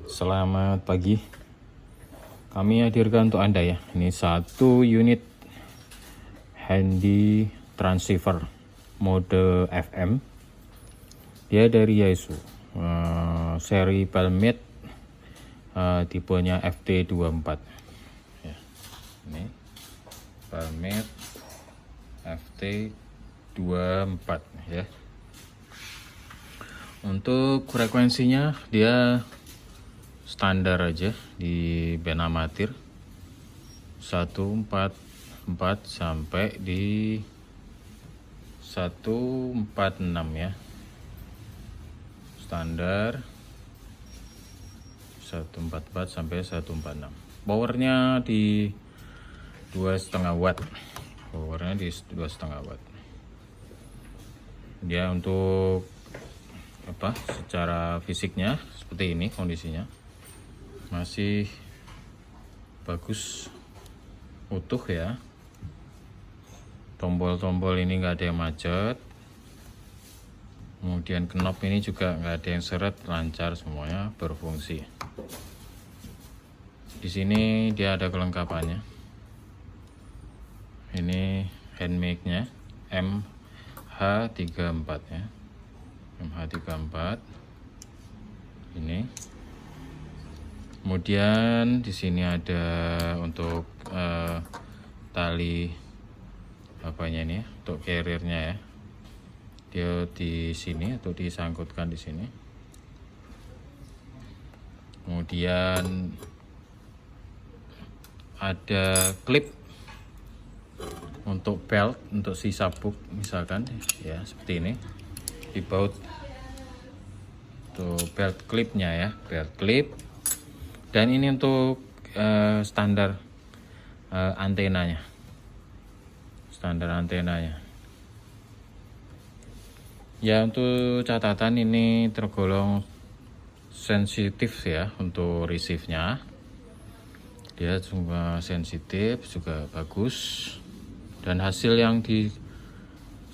Selamat pagi. Kami hadirkan untuk Anda ya. Ini satu unit handy transceiver mode FM. Dia dari Yaesu. Seri Palmate, tipenya FT24. Ya. Ini Palmate FT24 ya. Untuk frekuensinya dia standar aja di band amatir 144 sampai di 146 ya, standar 144 sampai 146. Powernya di 2,5 watt. Powernya di 2,5 watt. Dia untuk secara fisiknya seperti ini kondisinya, masih bagus, utuh ya. Tombol-tombol ini nggak ada yang macet, kemudian knob ini juga nggak ada yang seret, lancar semuanya berfungsi. Di sini dia ada kelengkapannya. Ini handmake-nya MH34 ya, MH34 ini. Kemudian di sini ada untuk tali ini ya, untuk carrier-nya ya. Dia di sini atau disangkutkan di sini. Kemudian ada klip untuk belt, untuk si sabuk misalkan ya, seperti ini. Dibaut tuh belt clipnya ya, belt clip. Dan ini untuk standar antenanya, ya. Untuk catatan, ini tergolong sensitif ya untuk receive-nya. Dia juga sensitif, juga bagus, dan hasil yang di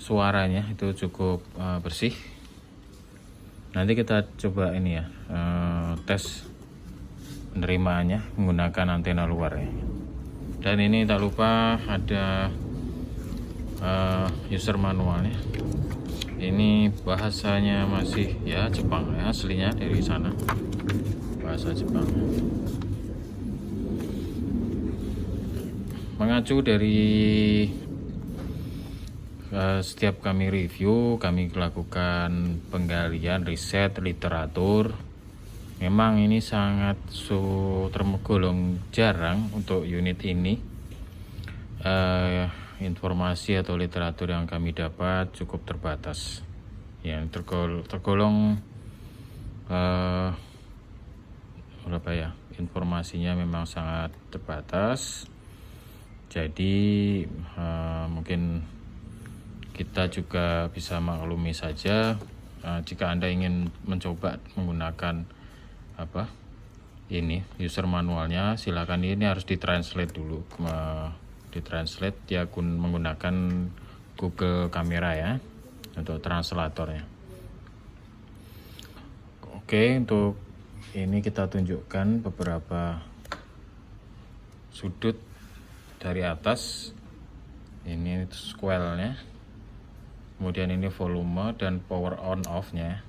suaranya itu cukup bersih. Nanti kita coba ini ya, tes penerimaannya menggunakan antena luar ya. Dan ini tak lupa ada user manualnya. Ini bahasanya masih ya Jepang ya, aslinya dari sana, bahasa Jepang. Mengacu dari setiap kami review, kami lakukan penggalian, riset, literatur. Memang ini sangat tergolong jarang untuk unit ini. Informasi atau literatur yang kami dapat cukup terbatas. Yang tergolong informasinya memang sangat terbatas. Jadi mungkin kita juga bisa maklumi saja. Jika Anda ingin mencoba menggunakan ini user manualnya, silakan. Ini harus ditranslate dulu, ditranslate dia menggunakan Google Kamera ya, untuk translatornya. Oke, untuk ini kita tunjukkan beberapa sudut dari atas. Ini square-nya, kemudian ini volume dan power on off-nya.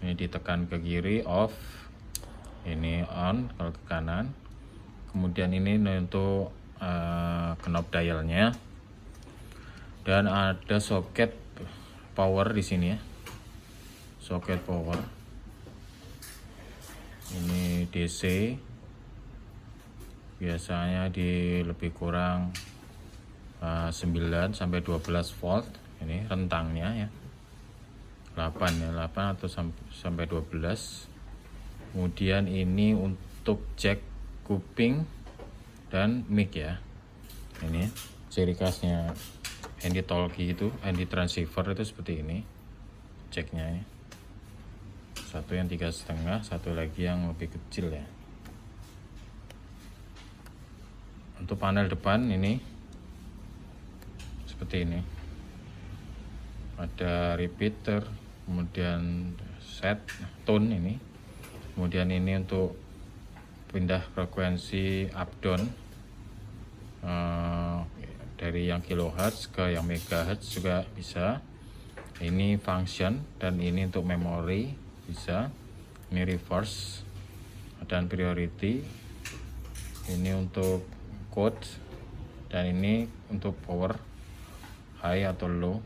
Ini ditekan ke kiri off, ini on kalau ke kanan. Kemudian ini untuk knob dialnya, dan ada soket power di sini ya, soket power. Ini DC, biasanya di lebih kurang 9 sampai 12 volt. Ini rentangnya ya 8 atau sampai 12. Kemudian ini untuk jack kuping dan mic ya. Ini ciri khasnya handy talkie itu, handy transceiver itu seperti ini jacknya ini. Satu yang 3,5, satu lagi yang lebih kecil ya. Untuk panel depan ini seperti ini, ada repeater, kemudian set tone ini Kemudian ini untuk pindah frekuensi up down, dari yang kilohertz ke yang megahertz juga bisa. Ini function, dan ini untuk memori bisa. Ini reverse dan priority. Ini untuk code, dan ini untuk power high atau low.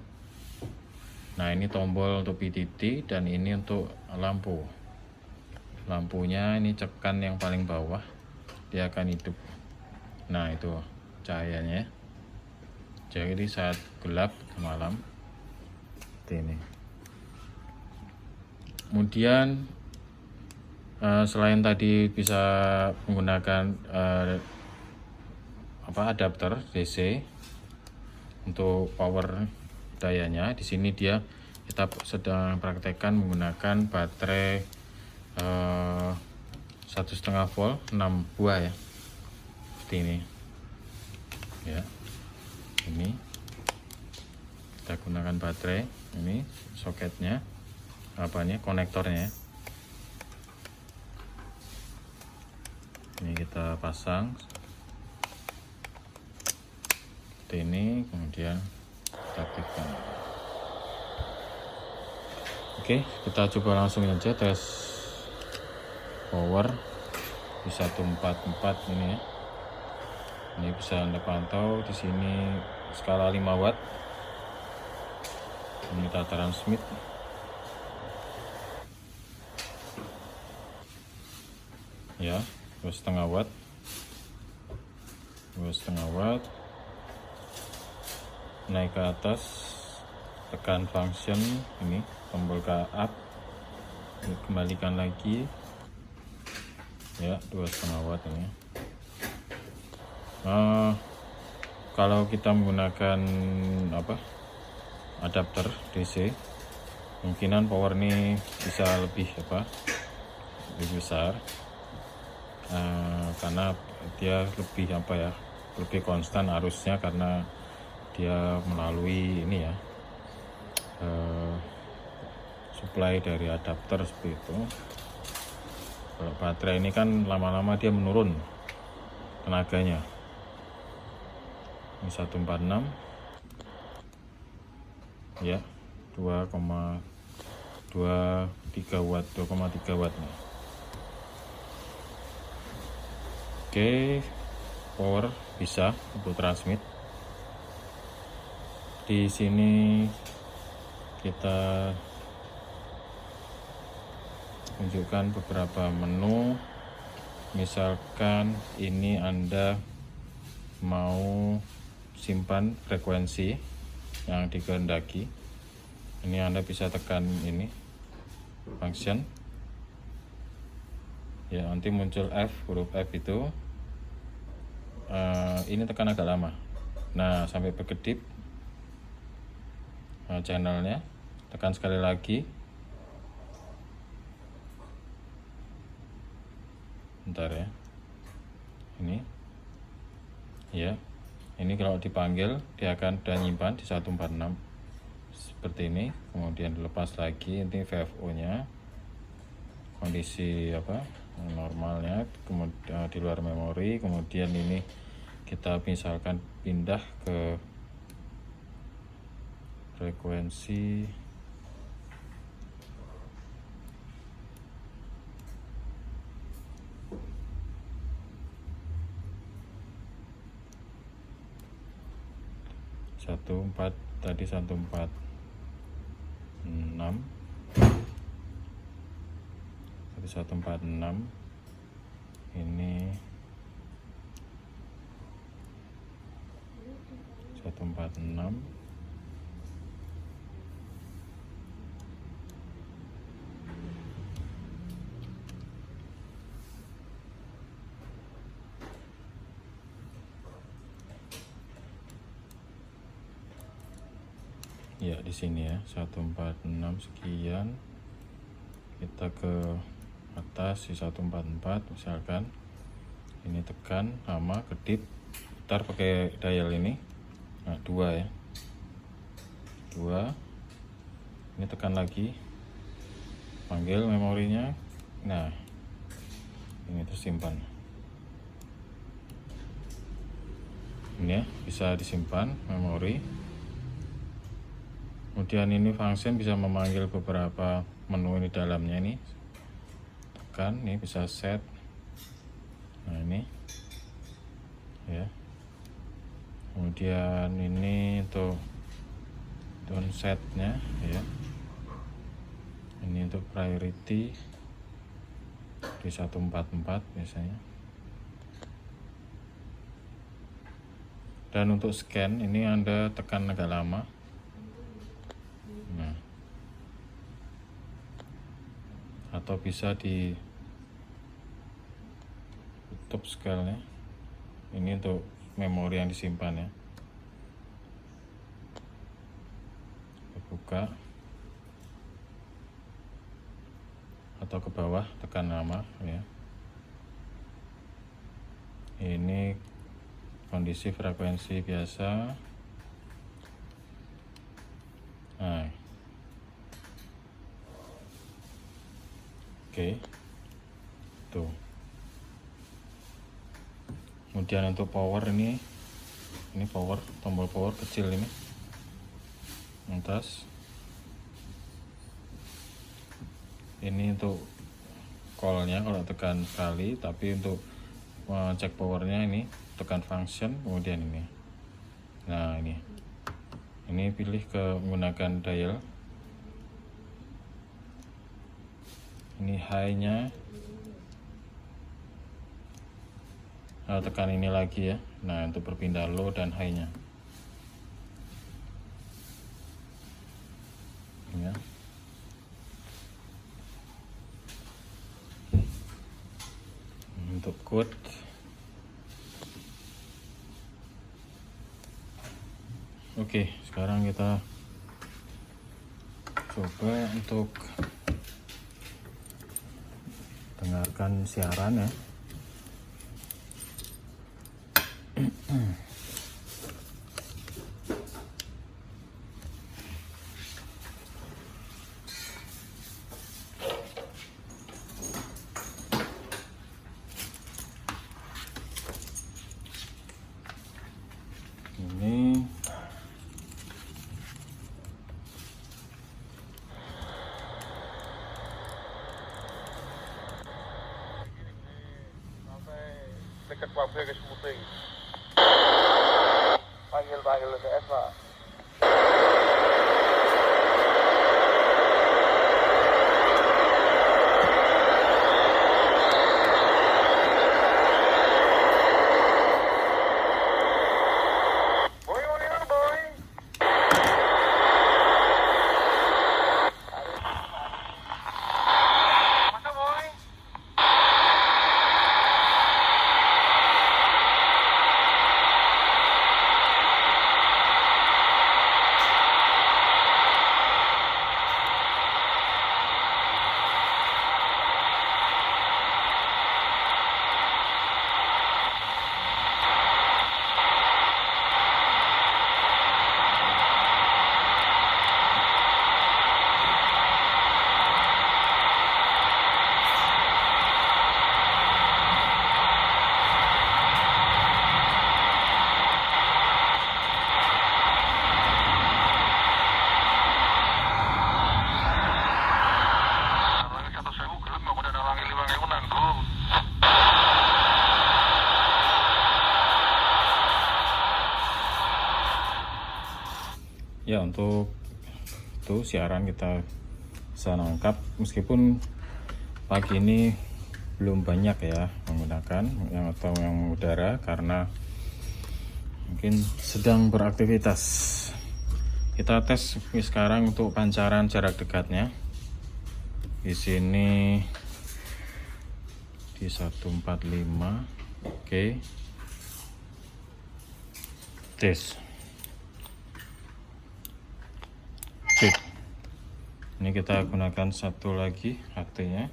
Nah, ini tombol untuk PTT, dan ini untuk lampu. Lampunya ini tekan yang paling bawah, dia akan hidup. Nah, itu cahayanya. Jadi saat gelap malam seperti ini. Kemudian selain tadi bisa menggunakan adapter DC untuk power dayanya, di sini kita sedang praktekkan menggunakan baterai 1,5 volt 6 buah ya, seperti ini ya. Ini kita gunakan baterai, ini soketnya, konektornya. Ini kita pasang seperti ini, kemudian kita aktifkan. Oke, kita coba langsung aja tes power di 144 ini ya. Ini bisa Anda pantau di sini skala 5 watt. Ini tataran Smith. Ya, 2,5 watt. 2,5 watt. Naik ke atas, tekan function, ini tombol ke up, kembalikan lagi ya, 2,5 watt ini. Kalau kita menggunakan adapter DC, kemungkinan power ini bisa lebih besar, karena dia lebih konstan arusnya, karena dia melalui ini ya, supply dari adapter seperti itu. Kalau baterai ini kan lama-lama dia menurun tenaganya. Ini 146 ya, 2,3 watt, 2,3 watt nih. Oke, power bisa untuk transmit. Di sini kita tunjukkan beberapa menu. Misalkan ini Anda mau simpan frekuensi yang dikehendaki, ini Anda bisa tekan ini function ya, nanti muncul huruf F itu. Ini tekan agak lama, nah sampai berkedip channelnya, tekan sekali lagi, bentar ya, ini ya, ini kalau dipanggil dia akan nyimpan di 146 seperti ini. Kemudian dilepas lagi, ini VFO nya kondisi normalnya, kemudian di luar memori. Kemudian ini kita misalkan pindah ke frekuensi tadi 146, tadi 146, ini 146. Ya, di sini ya, 146 sekian. Kita ke atas di 144 misalkan. Ini tekan lama, kedip, putar pakai dial ini. Nah, 2 ya. 2. Ini tekan lagi. Panggil memorinya. Nah, simpan. Ini ya, bisa disimpan memori. Kemudian ini function bisa memanggil beberapa menu ini dalamnya, ini tekan, ini bisa set. Nah ini ya, kemudian ini untuk tone setnya ya, ini untuk priority di 144 biasanya. Dan untuk scan ini Anda tekan agak lama. Nah, atau bisa di tutup scale-nya. Ini untuk memori yang disimpan ya. Buka atau ke bawah, tekan lama ya. Ini kondisi frekuensi biasa. Nah, oke, tuh. Kemudian untuk power ini power, tombol power kecil ini atas. Ini untuk call-nya kalau tekan sekali, tapi untuk cek powernya ini tekan function, kemudian ini. Nah ini pilih ke menggunakan dial. Ini high-nya, tekan ini lagi ya. Nah untuk berpindah low dan high-nya ya. Untuk code, oke, sekarang kita coba untuk dengarkan siaran ya. Ini dekat pabrik ke Semuting. Panggil TS Pak. ya, untuk itu siaran kita bisa nangkap, meskipun pagi ini belum banyak ya menggunakan yang udara karena mungkin sedang beraktivitas. Kita tes sekarang untuk pancaran jarak dekatnya. Di sini di 145. Oke. Tes. Cek. Ini kita gunakan satu lagi HT-nya.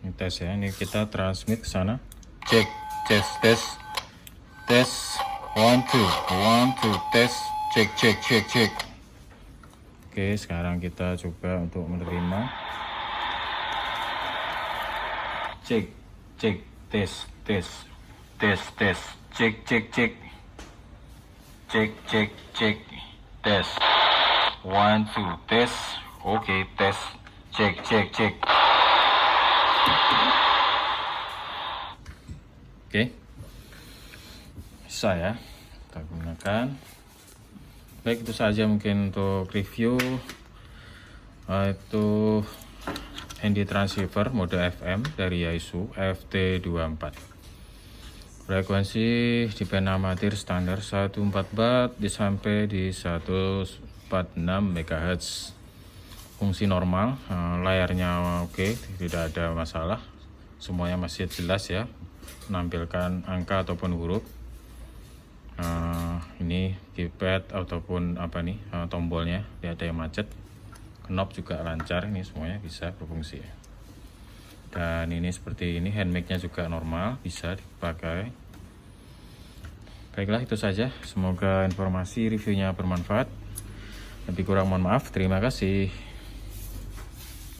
Ini tes ya. Ini kita transmit ke sana. Cek, tes. 1 2 tes. Cek. Oke, sekarang kita coba untuk menerima. cek cek, tes tes tes tes, cek cek cek, cek cek cek, tes, 1 2, tes, oke, tes, cek cek cek. Oke, bisa ya kita gunakan. Baik, itu saja mungkin untuk review itu handy transceiver mode FM dari Yaesu FT24. Frekuensi di band amatir standar 14 Watt sampai di 146 MHz. Fungsi normal, layarnya oke, tidak ada masalah, semuanya masih jelas ya, menampilkan angka ataupun huruf. Ini keypad ataupun apa nih, tombolnya tidak ada yang macet, knob juga lancar, ini semuanya bisa berfungsi. Dan ini seperti ini, handmic-nya juga normal, bisa dipakai. Baiklah, itu saja, semoga informasi reviewnya bermanfaat. Lebih kurang mohon maaf, terima kasih.